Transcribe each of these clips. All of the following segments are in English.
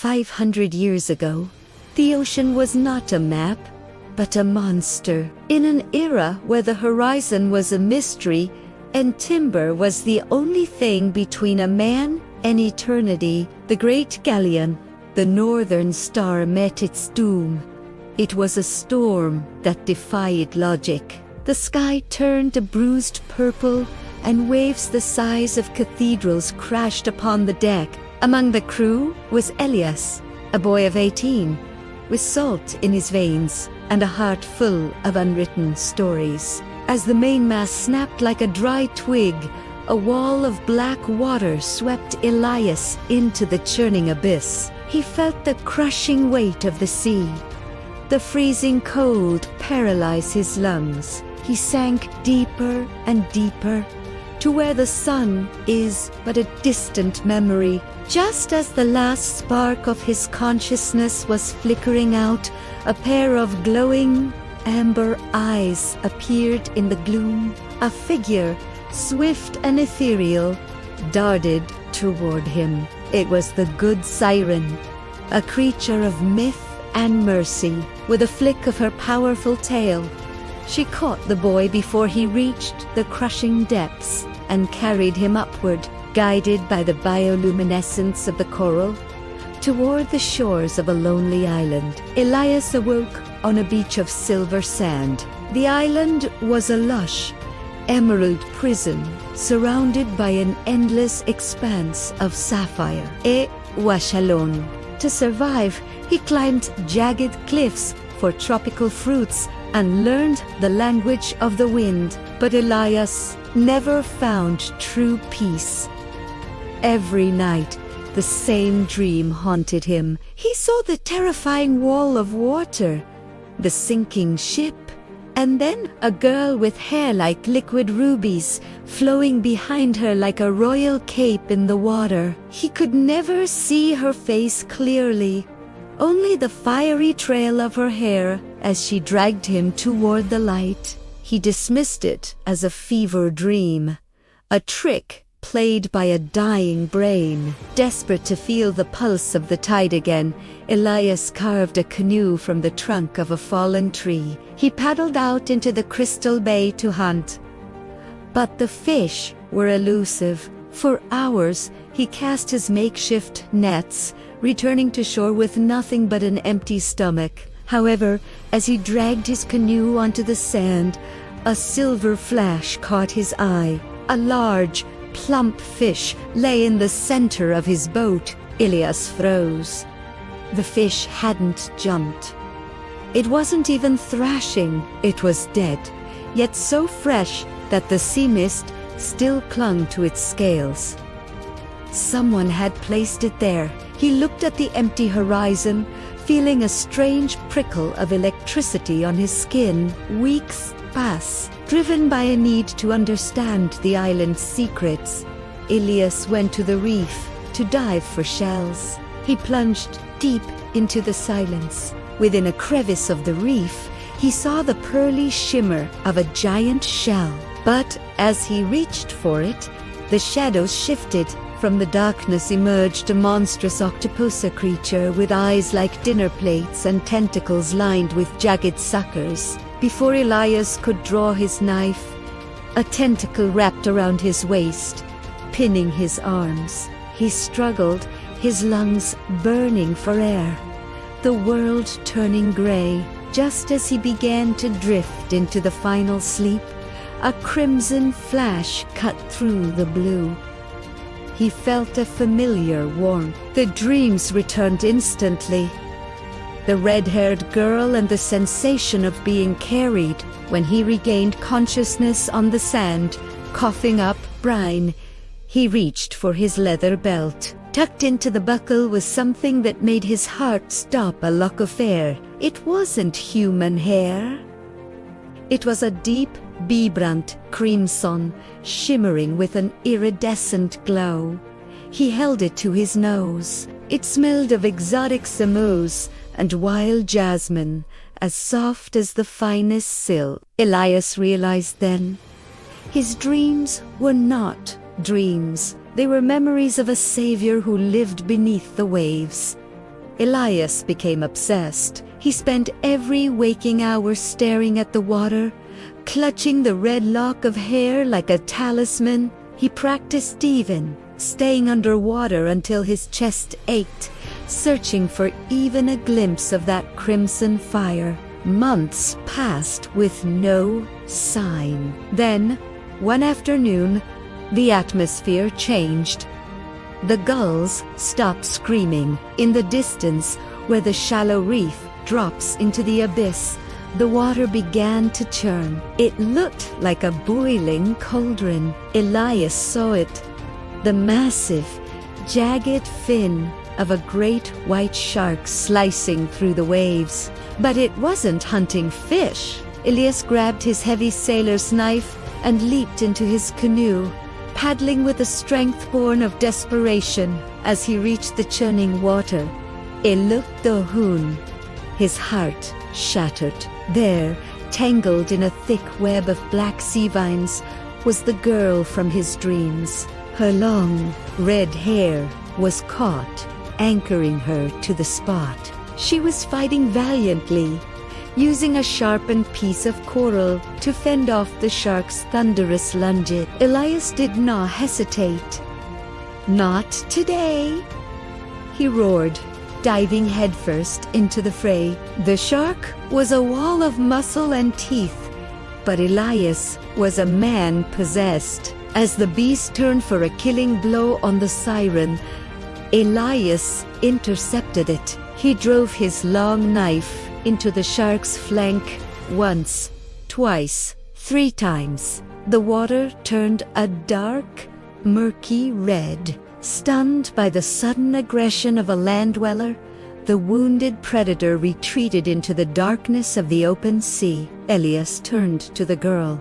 500 years ago, the ocean was not a map, but a monster. In an era where the horizon was a mystery and timber was the only thing between a man and eternity, the great galleon, the Northern Star, met its doom. It was a storm that defied logic. The sky turned a bruised purple, and waves the size of cathedrals crashed upon the deck. Among the crew was Elias, a boy of 18, with salt in his veins and a heart full of unwritten stories. As the mainmast snapped like a dry twig, a wall of black water swept Elias into the churning abyss. He felt the crushing weight of the sea. The freezing cold paralyzed his lungs. He sank deeper and deeper, to where the sun is but a distant memory. Just as the last spark of his consciousness was flickering out, a pair of glowing amber eyes appeared in the gloom. A figure, swift and ethereal, darted toward him. It was the good siren, a creature of myth and mercy. With a flick of her powerful tail, she caught the boy before he reached the crushing depths and carried him upward, guided by the bioluminescence of the coral, toward the shores of a lonely island. Elias awoke on a beach of silver sand. The island was a lush, emerald prison, surrounded by an endless expanse of sapphire. Et washalon. To survive, he climbed jagged cliffs for tropical fruits and learned the language of the wind. But Elias never found true peace. Every night, the same dream haunted him. He saw the terrifying wall of water, the sinking ship, and then a girl with hair like liquid rubies flowing behind her like a royal cape in the water. He could never see her face clearly, only the fiery trail of her hair as she dragged him toward the light. He dismissed it as a fever dream, a trick played by a dying brain. Desperate to feel the pulse of the tide again, Elias carved a canoe from the trunk of a fallen tree. He paddled out into the crystal bay to hunt. But the fish were elusive. For hours, he cast his makeshift nets, returning to shore with nothing but an empty stomach. However, as he dragged his canoe onto the sand, a silver flash caught his eye. A large, plump fish lay in the center of his boat. Elias froze. The fish hadn't jumped. It wasn't even thrashing. It was dead, yet so fresh that the sea mist still clung to its scales. Someone had placed it there. He looked at the empty horizon, feeling a strange prickle of electricity on his skin. Weeks pass. Driven by a need to understand the island's secrets, Elias went to the reef to dive for shells. He plunged deep into the silence. Within a crevice of the reef, he saw the pearly shimmer of a giant shell. But as he reached for it, the shadows shifted. From the darkness emerged a monstrous octopus, a creature with eyes like dinner plates and tentacles lined with jagged suckers. Before Elias could draw his knife, a tentacle wrapped around his waist, pinning his arms. He struggled, his lungs burning for air, the world turning gray. Just as he began to drift into the final sleep, a crimson flash cut through the blue. He felt a familiar warmth. The dreams returned instantly. The red-haired girl and the sensation of being carried. When he regained consciousness on the sand, coughing up brine, he reached for his leather belt. Tucked into the buckle was something that made his heart stop. A lock of hair. It wasn't human hair. It was a deep, vibrant crimson, shimmering with an iridescent glow. He held it to his nose. It smelled of exotic samose and wild jasmine, as soft as the finest silk. Elias realized then, his dreams were not dreams. They were memories of a savior who lived beneath the waves. Elias became obsessed. He spent every waking hour staring at the water, clutching the red lock of hair like a talisman. He practiced even staying underwater until his chest ached, searching for even a glimpse of that crimson fire. Months passed with no sign. Then, one afternoon, the atmosphere changed. The gulls stopped screaming. In the distance, where the shallow reef drops into the abyss, the water began to churn. It looked like a boiling cauldron. Elias saw it. The massive, jagged fin of a great white shark slicing through the waves. But it wasn't hunting fish. Elias grabbed his heavy sailor's knife and leaped into his canoe, paddling with a strength born of desperation. As he reached the churning water, he looked down. His heart shattered. There, tangled in a thick web of black sea vines, was the girl from his dreams. Her long, red hair was caught, anchoring her to the spot. She was fighting valiantly, using a sharpened piece of coral to fend off the shark's thunderous lunges. Elias did not hesitate. "Not today," he roared, diving headfirst into the fray. The shark was a wall of muscle and teeth, but Elias was a man possessed. As the beast turned for a killing blow on the siren, Elias intercepted it. He drove his long knife into the shark's flank once, twice, 3 times. The water turned a dark, murky red. Stunned by the sudden aggression of a land dweller, the wounded predator retreated into the darkness of the open sea. Elias turned to the girl.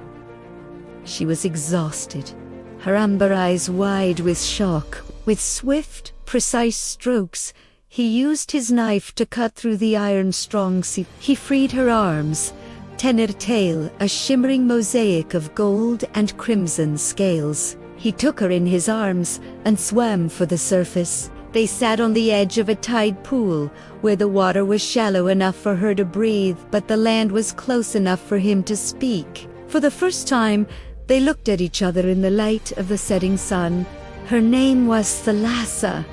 She was exhausted, her amber eyes wide with shock. With swift, precise strokes, he used his knife to cut through the iron-strong sea. He freed her arms, her tail a shimmering mosaic of gold and crimson scales. He took her in his arms and swam for the surface. They sat on the edge of a tide pool, where the water was shallow enough for her to breathe, but the land was close enough for him to speak. For the first time, they looked at each other in the light of the setting sun. Her name was Thalassa,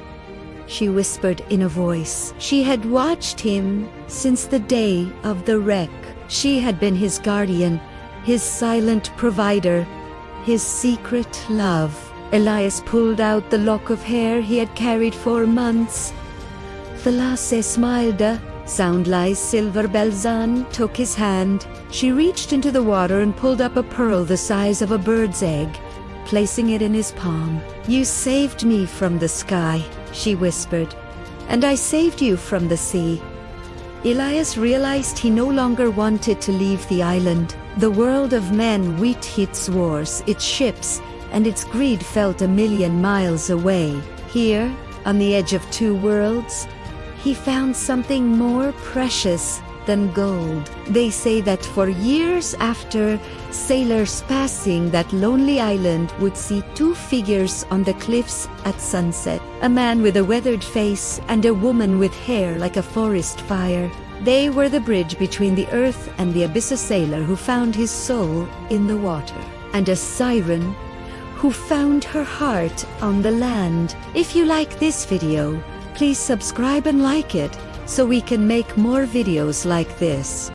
she whispered in a voice. She had watched him since the day of the wreck. She had been his guardian, his silent provider, his secret love. Elias pulled out the lock of hair he had carried for months. Thalassa smiled. Soundless Silver Belzan took his hand. She reached into the water and pulled up a pearl the size of a bird's egg, placing it in his palm. "You saved me from the sky," she whispered, "and I saved you from the sea." Elias realized he no longer wanted to leave the island. The world of men with its wars, its ships, and its greed felt 1,000,000 miles away. Here, on the edge of 2 worlds, he found something more precious than gold. They say that for years after sailors passing that lonely island would see 2 figures on the cliffs at sunset, a man with a weathered face and a woman with hair like a forest fire. They were the bridge between the earth and the abyss, a sailor who found his soul in the water, and a siren who found her heart on the land. If you like this video, please subscribe and like it, so we can make more videos like this.